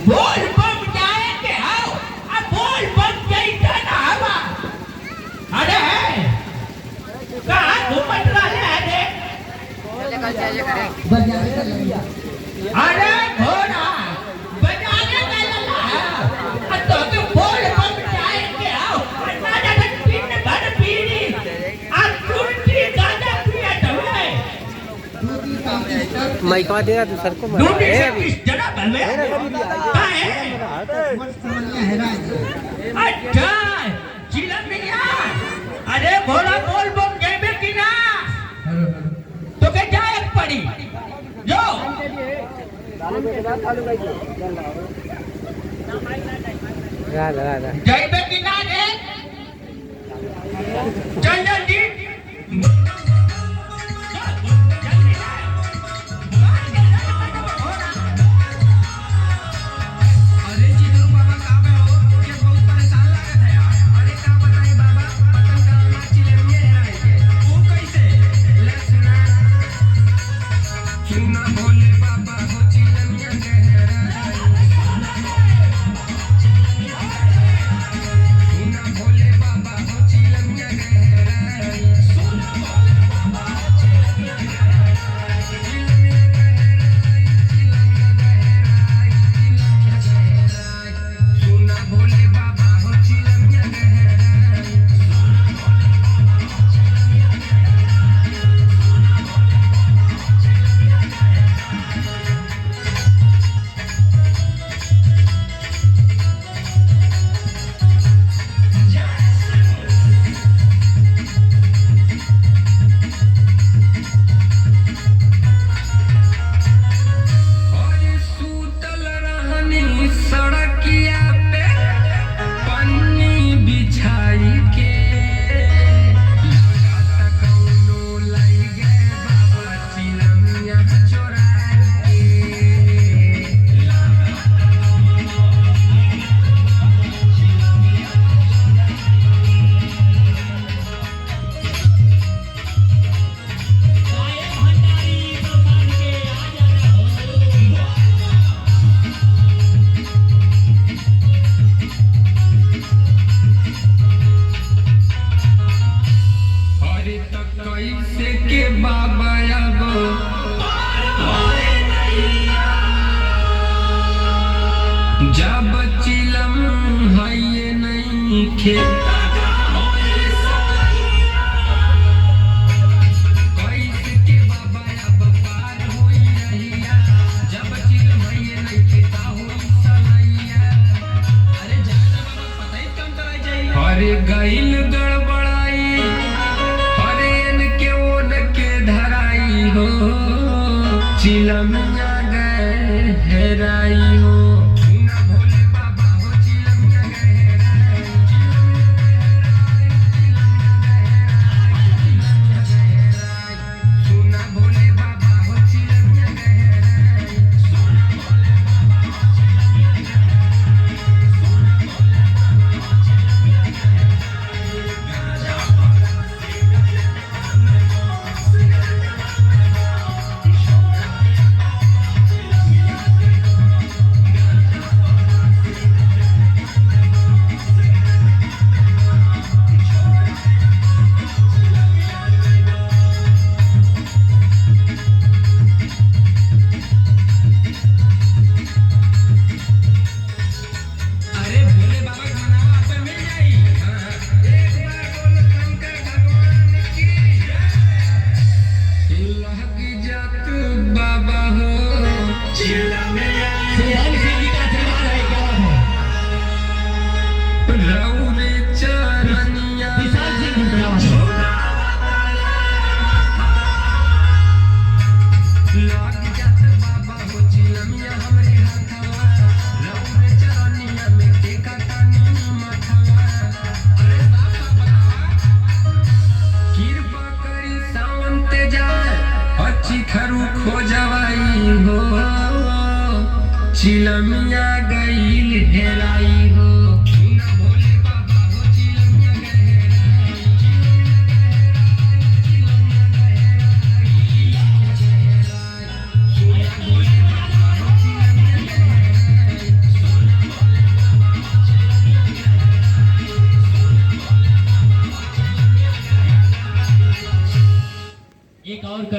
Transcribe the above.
बोल बम जाएंगे आओ अब बोल बम जाएगा ना हवा अरे कहाँ घूमत रहे अरे अरे घोड़ा बजाने का लला है तो के बोल बम जाएंगे आओ ना ना दिन भर पीनी आज टूटी गाना पिया डबे माइकवा दे तू सर को टूटी से किस जगह बलवे अच्छा चिलमिया अरे घोड़ा बोल बम जेबे की ना तो के जाए पड़ी जो जेबे की ना रे चल जल्दी जब चिलम है ये नहीं खेता कैसे के बाबा अब पार होई रहिया जब चिलम है ये नहीं खेता होई सलैया अरे जाना बाबा पता ही कम कराई जाई अरे गइल गड़बड़ाई अरे इनके ओन के धराई हो चिलमिया गए हेराई हो चिलमिया गईल हेराई हो एक और कर